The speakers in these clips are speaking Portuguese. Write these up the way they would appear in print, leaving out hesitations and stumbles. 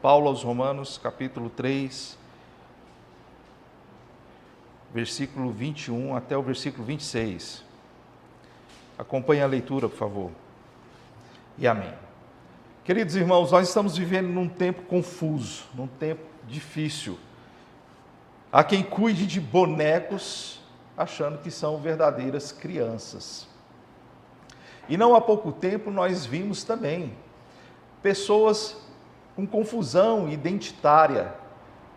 Paulo aos Romanos, capítulo 3, versículo 21 até o versículo 26. Acompanhe a leitura, por favor. E amém. Queridos irmãos, nós estamos vivendo num tempo confuso, num tempo difícil. Há quem cuide de bonecos achando que são verdadeiras crianças. E não há pouco tempo nós vimos também pessoas com confusão identitária,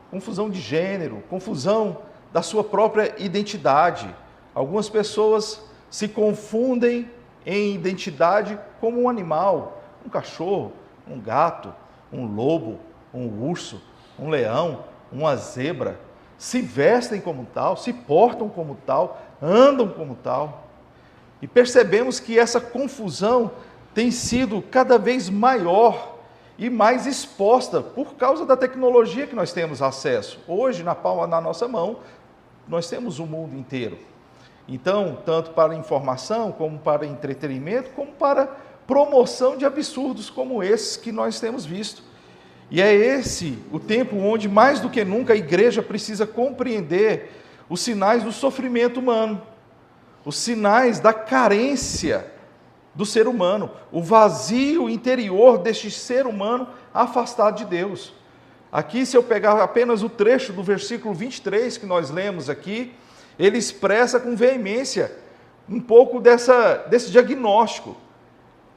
confusão de gênero, confusão da sua própria identidade. Algumas pessoas se confundem em identidade como um animal, um cachorro, um gato, um lobo, um urso, um leão, uma zebra. Se vestem como tal, se portam como tal, andam como tal. E percebemos que essa confusão tem sido cada vez maior e mais exposta por causa da tecnologia que nós temos acesso. Hoje, na palma da nossa mão, nós temos o mundo inteiro. Então, tanto para informação, como para entretenimento, como para promoção de absurdos como esses que nós temos visto. E é esse o tempo onde, mais do que nunca, a igreja precisa compreender os sinais do sofrimento humano, os sinais da carência do ser humano, o vazio interior deste ser humano afastado de Deus. Aqui, se eu pegar apenas o trecho do versículo 23 que nós lemos aqui, ele expressa com veemência um pouco desse diagnóstico.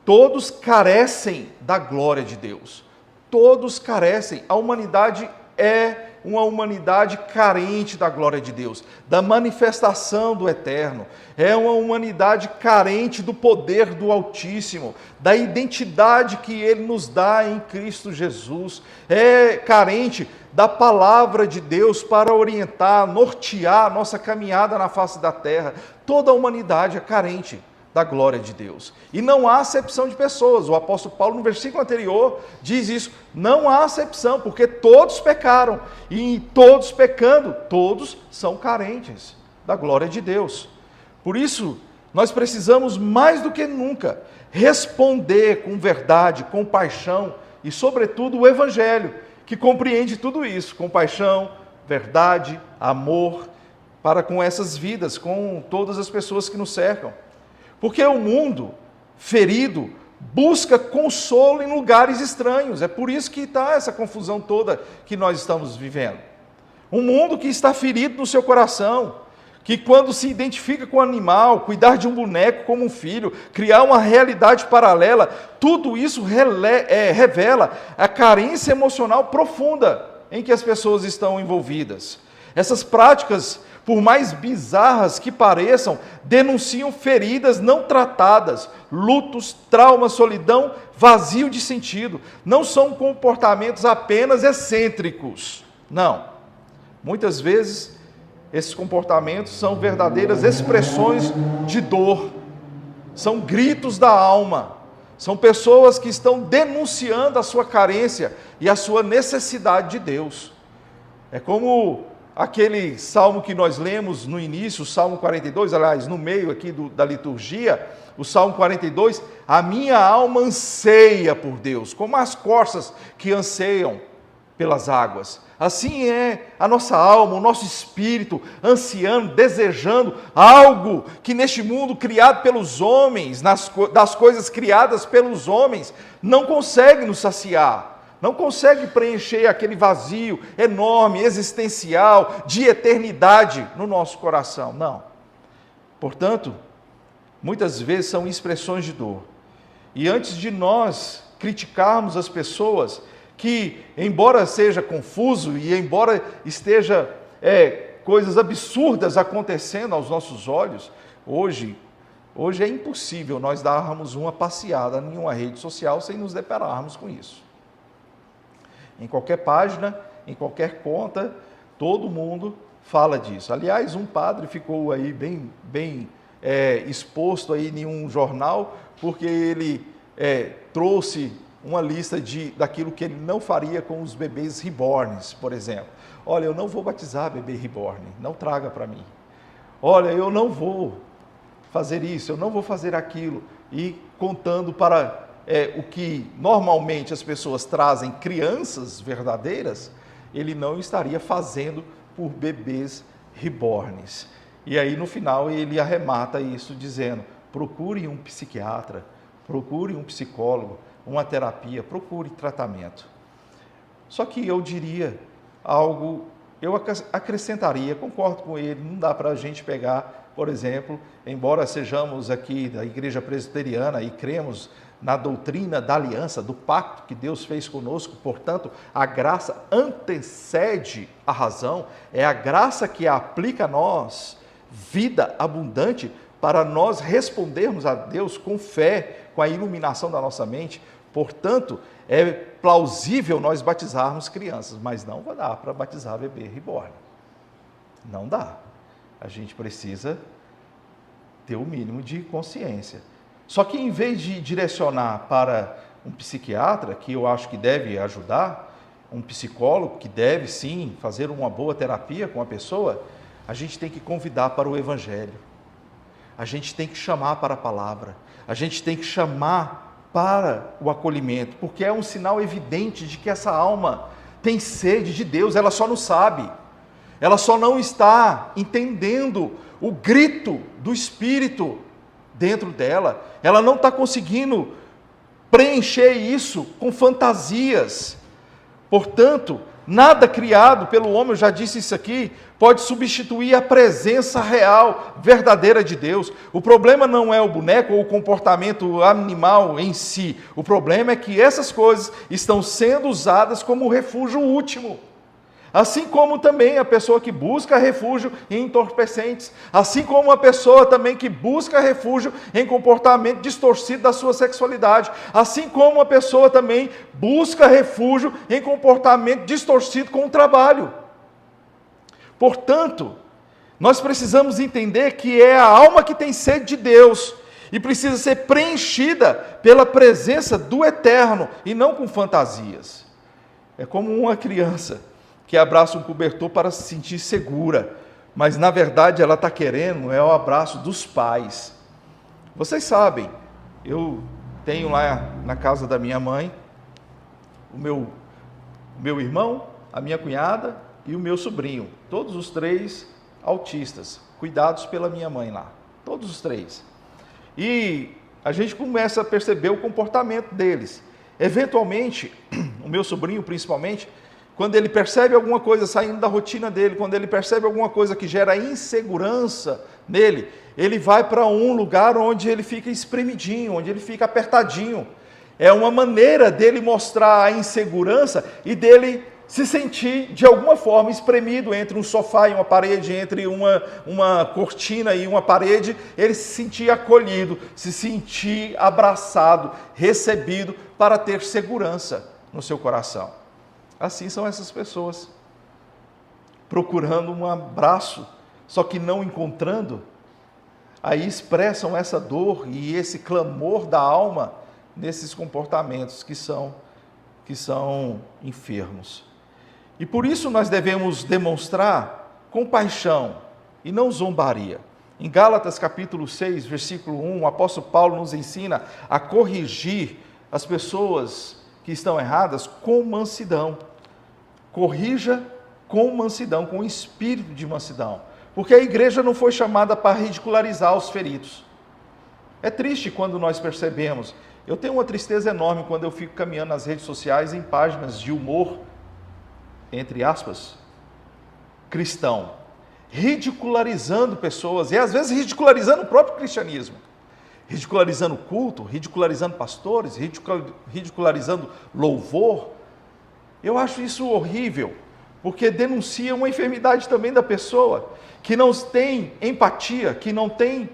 Todos carecem da glória de Deus. Todos carecem. A humanidade é uma humanidade carente da glória de Deus, da manifestação do Eterno. É uma humanidade carente do poder do Altíssimo, da identidade que Ele nos dá em Cristo Jesus. É carente da palavra de Deus para orientar, nortear a nossa caminhada na face da terra. Toda a humanidade é carente da glória de Deus. E não há acepção de pessoas. O apóstolo Paulo, no versículo anterior, diz isso. Não há acepção, porque todos pecaram. E em todos pecando, todos são carentes da glória de Deus. Por isso, nós precisamos mais do que nunca responder com verdade, com paixão e, sobretudo, o Evangelho, que compreende tudo isso. Compaixão, verdade, amor, para com essas vidas, com todas as pessoas que nos cercam. Porque o mundo ferido busca consolo em lugares estranhos. É por isso que está essa confusão toda que nós estamos vivendo. Um mundo que está ferido no seu coração, que quando se identifica com o animal, cuidar de um boneco como um filho, criar uma realidade paralela, tudo isso revela a carência emocional profunda em que as pessoas estão envolvidas. Essas práticas, por mais bizarras que pareçam, denunciam feridas não tratadas, lutos, traumas, solidão, vazio de sentido. Não são comportamentos apenas excêntricos. Não. Muitas vezes, esses comportamentos são verdadeiras expressões de dor. São gritos da alma. São pessoas que estão denunciando a sua carência e a sua necessidade de Deus. É como aquele salmo que nós lemos no início, o Salmo 42, aliás, no meio aqui da liturgia, o Salmo 42, a minha alma anseia por Deus, como as corças que anseiam pelas águas. Assim é a nossa alma, o nosso espírito, ansiando, desejando algo que neste mundo criado pelos homens, das coisas criadas pelos homens, não consegue nos saciar. Não consegue preencher aquele vazio enorme, existencial, de eternidade no nosso coração. Não. Portanto, muitas vezes são expressões de dor. E antes de nós criticarmos as pessoas que, embora seja confuso e embora esteja coisas absurdas acontecendo aos nossos olhos, hoje é impossível nós darmos uma passeada em uma rede social sem nos depararmos com isso. Em qualquer página, em qualquer conta, todo mundo fala disso. Aliás, um padre ficou aí bem exposto aí em um jornal, porque ele trouxe uma lista daquilo que ele não faria com os bebês reborns, por exemplo. Olha, eu não vou batizar bebê reborn, não traga para mim. Olha, eu não vou fazer isso, eu não vou fazer aquilo. E contando para o que normalmente as pessoas trazem, crianças verdadeiras, ele não estaria fazendo por bebês reborns. E aí no final ele arremata isso dizendo: procure um psiquiatra, procure um psicólogo, uma terapia, procure tratamento. Só que eu diria algo, eu acrescentaria, concordo com ele, não dá para a gente pegar, por exemplo, embora sejamos aqui da Igreja Presbiteriana e cremos na doutrina da aliança, do pacto que Deus fez conosco, portanto, a graça antecede a razão, é a graça que aplica a nós vida abundante para nós respondermos a Deus com fé, com a iluminação da nossa mente. Portanto, é plausível nós batizarmos crianças, mas não vai dar para batizar bebê reborn. Não dá. A gente precisa ter o mínimo de consciência. Só que em vez de direcionar para um psiquiatra, que eu acho que deve ajudar, um psicólogo que deve sim fazer uma boa terapia com a pessoa, a gente tem que convidar para o Evangelho. A gente tem que chamar para a palavra. A gente tem que chamar para o acolhimento, porque é um sinal evidente de que essa alma tem sede de Deus, ela só não sabe. Ela só não está entendendo o grito do Espírito dentro dela. Ela não está conseguindo preencher isso com fantasias. Portanto, nada criado pelo homem, eu já disse isso aqui, pode substituir a presença real, verdadeira de Deus. O problema não é o boneco ou o comportamento animal em si. O problema é que essas coisas estão sendo usadas como refúgio último. Assim como também a pessoa que busca refúgio em entorpecentes, assim como a pessoa também que busca refúgio em comportamento distorcido da sua sexualidade, assim como a pessoa também busca refúgio em comportamento distorcido com o trabalho. Portanto, nós precisamos entender que é a alma que tem sede de Deus e precisa ser preenchida pela presença do Eterno e não com fantasias. É como uma criança que abraça um cobertor para se sentir segura, mas na verdade ela está querendo o abraço dos pais. Vocês sabem, eu tenho lá na casa da minha mãe o meu irmão, a minha cunhada e o meu sobrinho, todos os três autistas, cuidados pela minha mãe lá, todos os três. E a gente começa a perceber o comportamento deles. Eventualmente, o meu sobrinho principalmente, quando ele percebe alguma coisa saindo da rotina dele, quando ele percebe alguma coisa que gera insegurança nele, ele vai para um lugar onde ele fica espremidinho, onde ele fica apertadinho. É uma maneira dele mostrar a insegurança e dele se sentir de alguma forma espremido entre um sofá e uma parede, entre uma cortina e uma parede, ele se sentir acolhido, se sentir abraçado, recebido para ter segurança no seu coração. Assim são essas pessoas, procurando um abraço, só que não encontrando, aí expressam essa dor e esse clamor da alma nesses comportamentos que são enfermos. E por isso nós devemos demonstrar compaixão e não zombaria. Em Gálatas capítulo 6, versículo 1, o apóstolo Paulo nos ensina a corrigir as pessoas que estão erradas com mansidão. Corrija com mansidão, com espírito de mansidão. Porque a igreja não foi chamada para ridicularizar os feridos. É triste quando nós percebemos. Eu tenho uma tristeza enorme quando eu fico caminhando nas redes sociais em páginas de humor, entre aspas, cristão, ridicularizando pessoas, e às vezes ridicularizando o próprio cristianismo. Ridicularizando o culto, ridicularizando pastores, ridicularizando louvor. Eu acho isso horrível, porque denuncia uma enfermidade também da pessoa, que não tem empatia, que não tem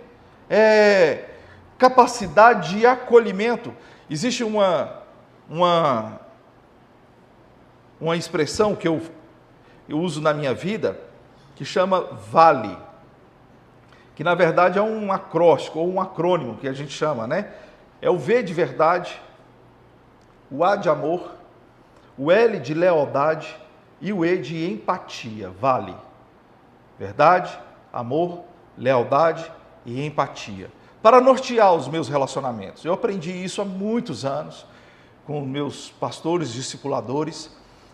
capacidade de acolhimento. Existe uma expressão que eu uso na minha vida, que chama VALE, que na verdade é um acróstico, ou um acrônimo que a gente chama, né? É o V de verdade, o A de amor, o L de lealdade e o E de empatia, VALE. Verdade, amor, lealdade e empatia. para nortear os meus relacionamentos. Eu aprendi isso há muitos anos com meus pastores, discipuladores.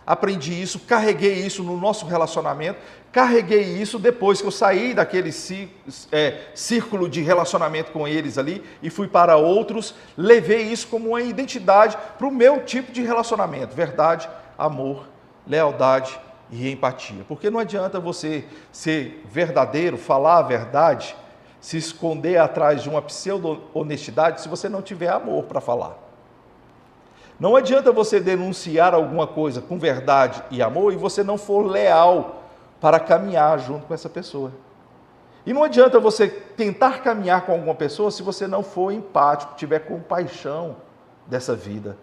Aprendi isso, carreguei isso no nosso relacionamento, carreguei isso depois que eu saí daquele círculo de relacionamento com eles ali e fui para outros, levei isso como uma identidade para o meu tipo de relacionamento: verdade, amor, lealdade e empatia. Porque não adianta você ser verdadeiro, falar a verdade, se esconder atrás de uma pseudo-honestidade se você não tiver amor para falar. Não adianta você denunciar alguma coisa com verdade e amor e você não for leal para caminhar junto com essa pessoa. E não adianta você tentar caminhar com alguma pessoa se você não for empático, tiver compaixão dessa vida,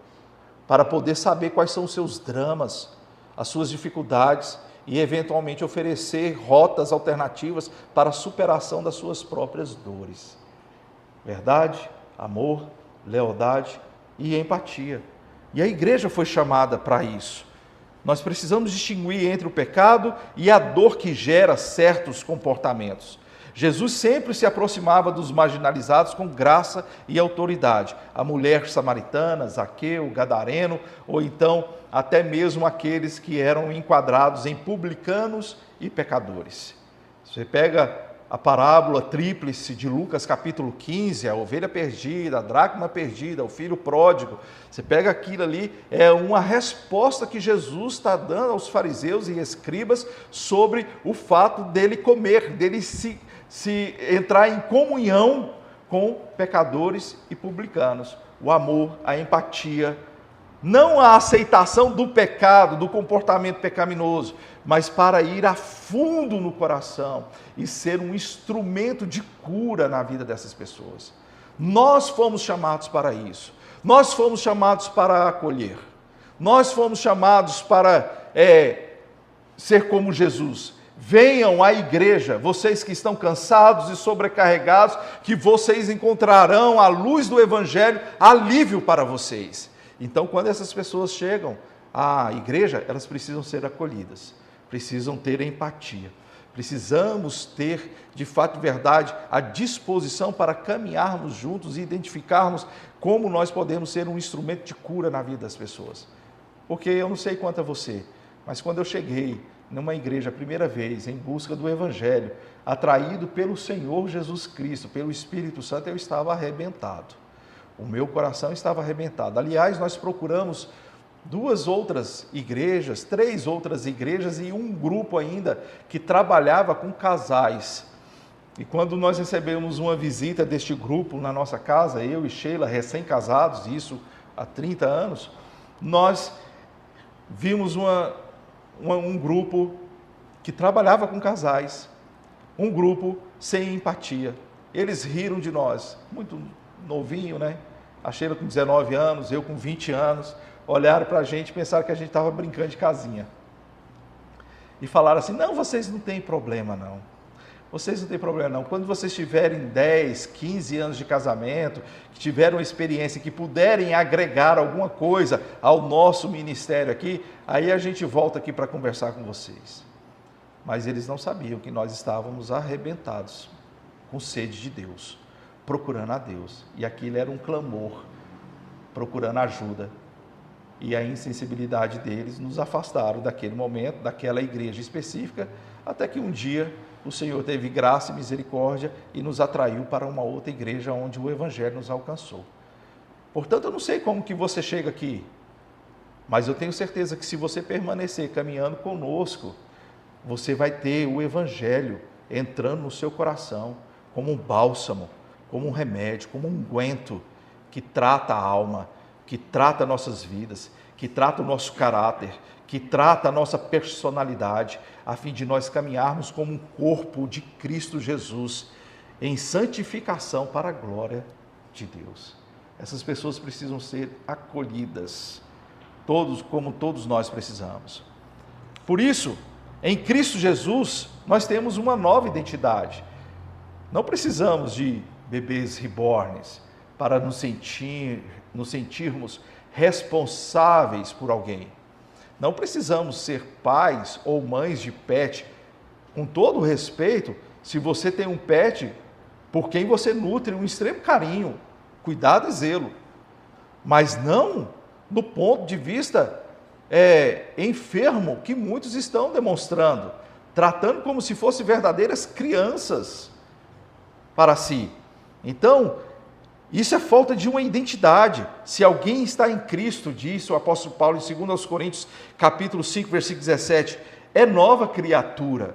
para poder saber quais são os seus dramas, as suas dificuldades e eventualmente oferecer rotas alternativas para a superação das suas próprias dores. Verdade, amor, lealdade e empatia. E a igreja foi chamada para isso. Nós precisamos distinguir entre o pecado e a dor que gera certos comportamentos. Jesus sempre se aproximava dos marginalizados com graça e autoridade. A mulher samaritana, Zaqueu, Gadareno, ou então até mesmo aqueles que eram enquadrados em publicanos e pecadores. Você pega a parábola tríplice de Lucas capítulo 15, a ovelha perdida, a dracma perdida, o filho pródigo. Você pega aquilo ali, é uma resposta que Jesus está dando aos fariseus e escribas sobre o fato dele comer, dele se entrar em comunhão com pecadores e publicanos. O amor, a empatia, não a aceitação do pecado, do comportamento pecaminoso, mas para ir a fundo no coração e ser um instrumento de cura na vida dessas pessoas. Nós fomos chamados para isso. Nós fomos chamados para acolher. Nós fomos chamados para ser como Jesus. Venham à igreja, vocês que estão cansados e sobrecarregados, que vocês encontrarão, à luz do Evangelho, alívio para vocês. Então, quando essas pessoas chegam à igreja, elas precisam ser acolhidas, precisam ter empatia. Precisamos ter, de fato e verdade, a disposição para caminharmos juntos e identificarmos como nós podemos ser um instrumento de cura na vida das pessoas. Porque eu não sei quanto a você, mas quando eu cheguei numa igreja a primeira vez, em busca do Evangelho, atraído pelo Senhor Jesus Cristo, pelo Espírito Santo, eu estava arrebentado. O meu coração estava arrebentado. Aliás, nós procuramos 2 outras igrejas, 3 outras igrejas e um grupo ainda que trabalhava com casais. E quando nós recebemos uma visita deste grupo na nossa casa, eu e Sheila, recém-casados, isso há 30 anos, nós vimos um grupo que trabalhava com casais, um grupo sem empatia. Eles riram de nós, muito novinho, né? A Sheila com 19 anos, eu com 20 anos, olharam para a gente e pensaram que a gente estava brincando de casinha. E falaram assim: não, vocês não têm problema não. Vocês não têm problema não. Quando vocês tiverem 10, 15 anos de casamento, que tiveram uma experiência, que puderem agregar alguma coisa ao nosso ministério aqui, aí a gente volta aqui para conversar com vocês. Mas eles não sabiam que nós estávamos arrebentados, com sede de Deus, procurando a Deus. E aquilo era um clamor, procurando ajuda. E a insensibilidade deles nos afastaram daquele momento, daquela igreja específica, até que um dia o Senhor teve graça e misericórdia e nos atraiu para uma outra igreja onde o Evangelho nos alcançou. Portanto, eu não sei como que você chega aqui, mas eu tenho certeza que se você permanecer caminhando conosco, você vai ter o Evangelho entrando no seu coração como um bálsamo, como um remédio, como um unguento que trata a alma, que trata nossas vidas, que trata o nosso caráter, que trata a nossa personalidade, a fim de nós caminharmos como um corpo de Cristo Jesus, em santificação para a glória de Deus. Essas pessoas precisam ser acolhidas, como todos nós precisamos. Por isso, em Cristo Jesus, nós temos uma nova identidade. Não precisamos de bebês reborns para nos sentirmos responsáveis por alguém. Não precisamos ser pais ou mães de pet. Com todo o respeito, se você tem um pet, por quem você nutre um extremo carinho, cuidado e zelo, mas não do ponto de vista enfermo que muitos estão demonstrando, tratando como se fossem verdadeiras crianças para si. Então, isso é falta de uma identidade. Se alguém está em Cristo, diz o apóstolo Paulo em 2 Coríntios, capítulo 5, versículo 17, é nova criatura,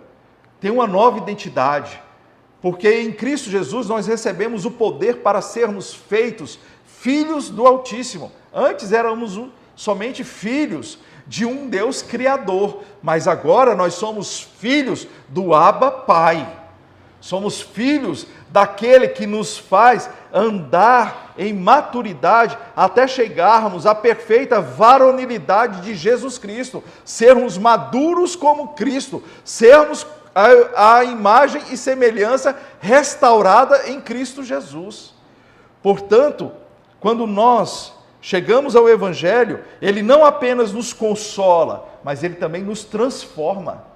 tem uma nova identidade, porque em Cristo Jesus nós recebemos o poder para sermos feitos filhos do Altíssimo. Antes éramos somente filhos de um Deus Criador, mas agora nós somos filhos do Abba Pai. Somos filhos daquele que nos faz andar em maturidade até chegarmos à perfeita varonilidade de Jesus Cristo, sermos maduros como Cristo, sermos a imagem e semelhança restaurada em Cristo Jesus. Portanto, quando nós chegamos ao Evangelho, ele não apenas nos consola, mas ele também nos transforma.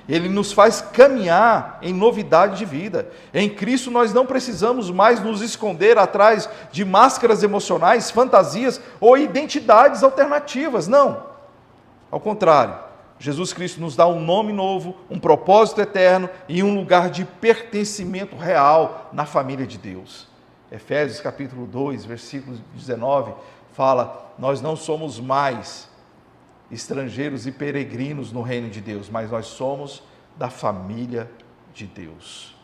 Ele nos faz caminhar em novidade de vida. Em Cristo nós não precisamos mais nos esconder atrás de máscaras emocionais, fantasias ou identidades alternativas. Não. Ao contrário, Jesus Cristo nos dá um nome novo, um propósito eterno e um lugar de pertencimento real na família de Deus. Efésios capítulo 2, versículo 19, fala: nós não somos mais estrangeiros e peregrinos no reino de Deus, mas nós somos da família de Deus.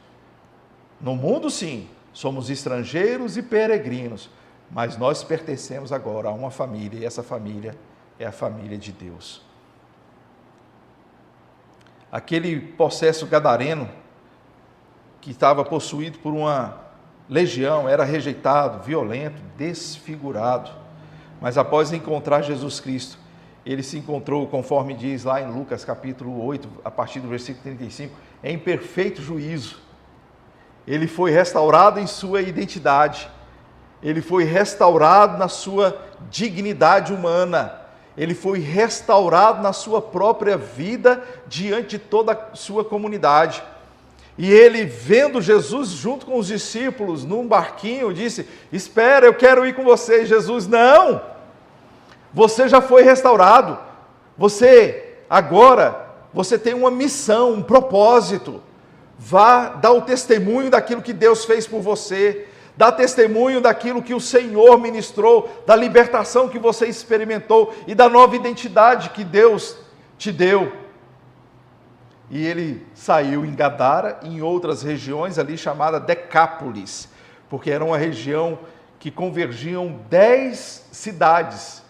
No mundo, sim, somos estrangeiros e peregrinos, mas nós pertencemos agora a uma família, e essa família é a família de Deus. Aquele possesso gadareno, que estava possuído por uma legião, era rejeitado, violento, desfigurado, mas após encontrar Jesus Cristo, ele se encontrou, conforme diz lá em Lucas capítulo 8, a partir do versículo 35, em perfeito juízo. Ele foi restaurado em sua identidade, ele foi restaurado na sua dignidade humana, ele foi restaurado na sua própria vida diante de toda a sua comunidade. E ele, vendo Jesus junto com os discípulos num barquinho, disse: espera, eu quero ir com vocês. Jesus: não, você já foi restaurado, você tem uma missão, um propósito. Vá dar o testemunho daquilo que Deus fez por você, dá testemunho daquilo que o Senhor ministrou, da libertação que você experimentou e da nova identidade que Deus te deu. E ele saiu em Gadara e em outras regiões ali chamada Decápolis, porque era uma região que convergiam 10 cidades,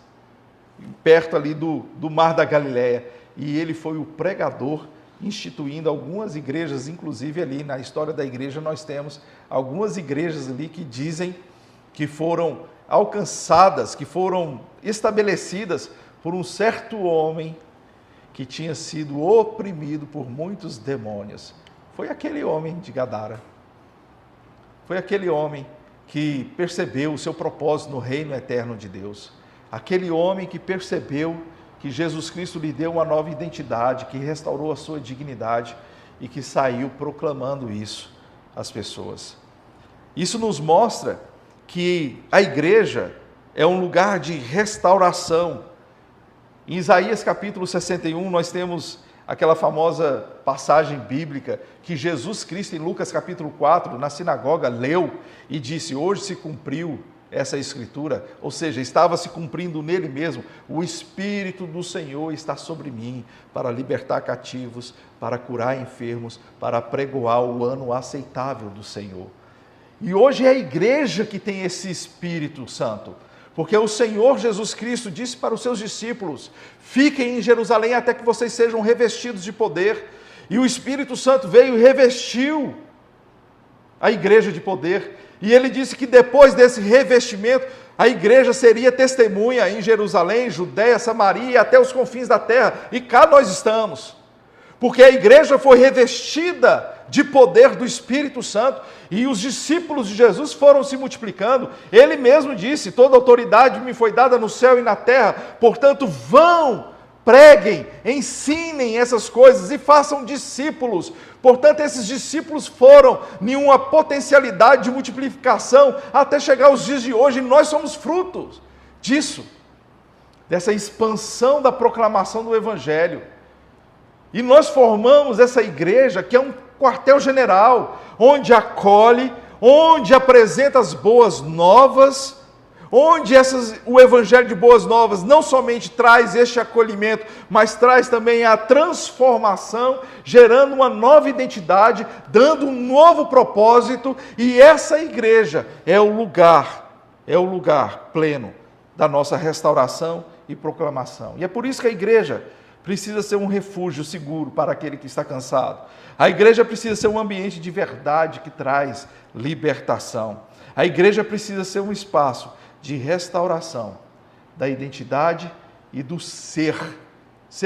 perto ali do Mar da Galileia. E ele foi o pregador, instituindo algumas igrejas, inclusive ali na história da igreja nós temos algumas igrejas ali que dizem que foram alcançadas, que foram estabelecidas por um certo homem que tinha sido oprimido por muitos demônios. Foi aquele homem de Gadara. Foi aquele homem que percebeu o seu propósito no reino eterno de Deus. Aquele homem que percebeu que Jesus Cristo lhe deu uma nova identidade, que restaurou a sua dignidade e que saiu proclamando isso às pessoas. Isso nos mostra que a igreja é um lugar de restauração. Em Isaías capítulo 61, nós temos aquela famosa passagem bíblica que Jesus Cristo, em Lucas capítulo 4, na sinagoga, leu e disse: hoje se cumpriu essa escritura, ou seja, estava se cumprindo nele mesmo. O Espírito do Senhor está sobre mim para libertar cativos, para curar enfermos, para pregoar o ano aceitável do Senhor. E hoje é a igreja que tem esse Espírito Santo, porque o Senhor Jesus Cristo disse para os seus discípulos: fiquem em Jerusalém até que vocês sejam revestidos de poder. E o Espírito Santo veio e revestiu a igreja de poder. E ele disse que depois desse revestimento, a igreja seria testemunha em Jerusalém, Judéia, Samaria e até os confins da terra. E cá nós estamos, porque a igreja foi revestida de poder do Espírito Santo, e os discípulos de Jesus foram se multiplicando. Ele mesmo disse: toda autoridade me foi dada no céu e na terra, portanto vão preguem, ensinem essas coisas e façam discípulos. Portanto, esses discípulos foram em uma potencialidade de multiplicação até chegar aos dias de hoje, e nós somos frutos disso, dessa expansão da proclamação do Evangelho. E nós formamos essa igreja que é um quartel-general, onde acolhe, onde apresenta as boas novas, onde o Evangelho de Boas Novas não somente traz este acolhimento, mas traz também a transformação, gerando uma nova identidade, dando um novo propósito, e essa igreja é o lugar pleno da nossa restauração e proclamação. E é por isso que a igreja precisa ser um refúgio seguro para aquele que está cansado. A igreja precisa ser um ambiente de verdade que traz libertação. A igreja precisa ser um espaço de restauração da identidade e do ser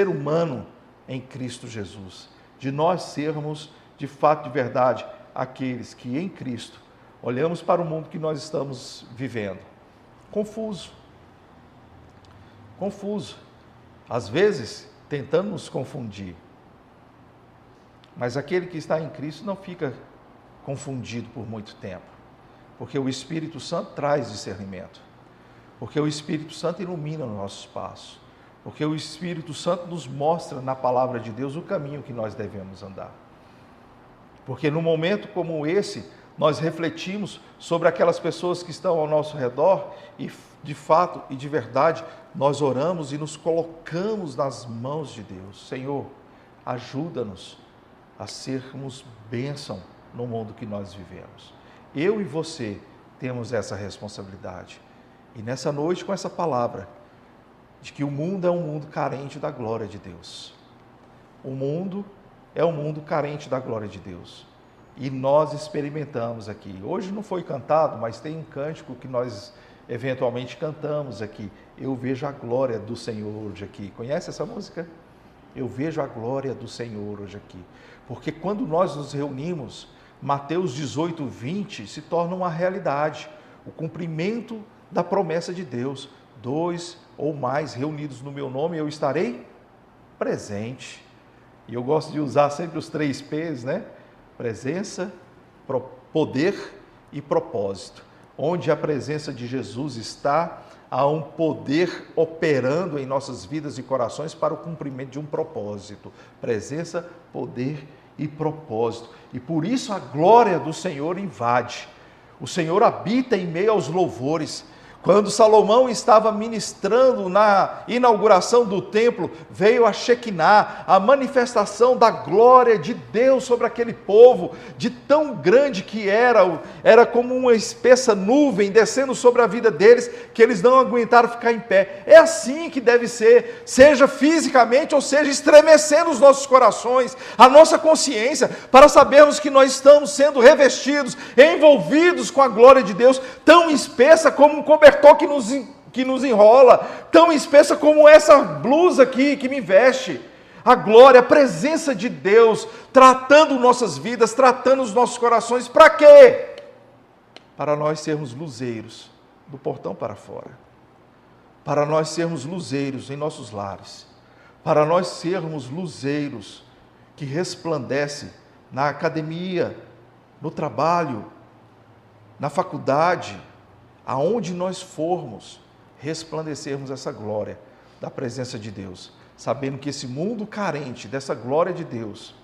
humano em Cristo Jesus. De nós sermos, de fato, de verdade, aqueles que em Cristo olhamos para o mundo que nós estamos vivendo. Confuso. Às vezes, tentando nos confundir. Mas aquele que está em Cristo não fica confundido por muito tempo, porque o Espírito Santo traz discernimento, porque o Espírito Santo ilumina os nossos passos, porque o Espírito Santo nos mostra na palavra de Deus o caminho que nós devemos andar. Porque num momento como esse, nós refletimos sobre aquelas pessoas que estão ao nosso redor e, de fato e de verdade, nós oramos e nos colocamos nas mãos de Deus. Senhor, ajuda-nos a sermos bênção no mundo que nós vivemos. Eu e você temos essa responsabilidade. E nessa noite, com essa palavra, de que o mundo é um mundo carente da glória de Deus. O mundo é um mundo carente da glória de Deus. E nós experimentamos aqui. Hoje não foi cantado, mas tem um cântico que nós eventualmente cantamos aqui. Eu vejo a glória do Senhor hoje aqui. Conhece essa música? Eu vejo a glória do Senhor hoje aqui. Porque quando nós nos reunimos, Mateus 18, 20 se torna uma realidade. O cumprimento da promessa de Deus. 2 ou mais reunidos no meu nome, eu estarei presente. E eu gosto de usar sempre os 3 P's, né? Presença, poder e propósito. Onde a presença de Jesus está, há um poder operando em nossas vidas e corações para o cumprimento de um propósito. Presença, poder e propósito. E por isso a glória do Senhor invade. O Senhor habita em meio aos louvores. Quando Salomão estava ministrando na inauguração do templo, veio a Shekinah, a manifestação da glória de Deus sobre aquele povo, de tão grande que era como uma espessa nuvem descendo sobre a vida deles, que eles não aguentaram ficar em pé. É assim que deve ser, seja fisicamente ou seja estremecendo os nossos corações, a nossa consciência, para sabermos que nós estamos sendo revestidos, envolvidos com a glória de Deus, tão espessa como um cobertor que nos enrola, tão espessa como essa blusa aqui que me veste. A glória, a presença de Deus, tratando nossas vidas, tratando os nossos corações, para quê? Para nós sermos luzeiros do portão para fora, para nós sermos luzeiros em nossos lares, para nós sermos luzeiros que resplandecem na academia, no trabalho, na faculdade, aonde nós formos, resplandecermos essa glória da presença de Deus, sabendo que esse mundo carente dessa glória de Deus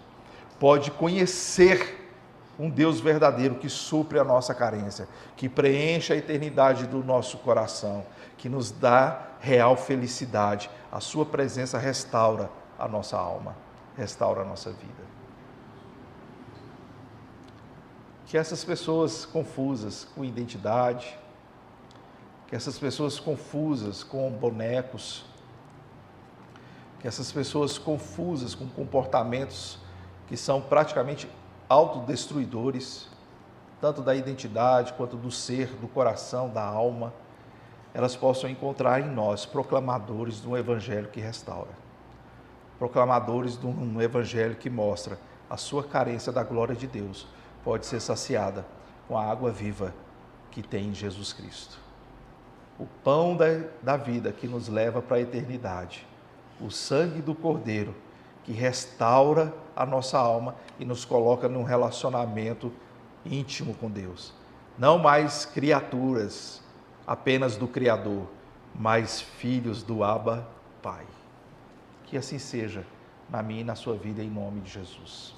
pode conhecer um Deus verdadeiro que supre a nossa carência, que preenche a eternidade do nosso coração, que nos dá real felicidade. A sua presença restaura a nossa alma, restaura a nossa vida. Que essas pessoas confusas com identidade, que essas pessoas confusas com bonecos, que essas pessoas confusas com comportamentos que são praticamente autodestruidores, tanto da identidade quanto do ser, do coração, da alma, elas possam encontrar em nós proclamadores de um evangelho que restaura, proclamadores de um evangelho que mostra a sua carência da glória de Deus pode ser saciada com a água viva que tem em Jesus Cristo. O pão da vida que nos leva para a eternidade o sangue do Cordeiro, que restaura a nossa alma e nos coloca num relacionamento íntimo com Deus. Não mais criaturas apenas do Criador, mas filhos do Abba Pai. Que assim seja na minha e na sua vida, em nome de Jesus.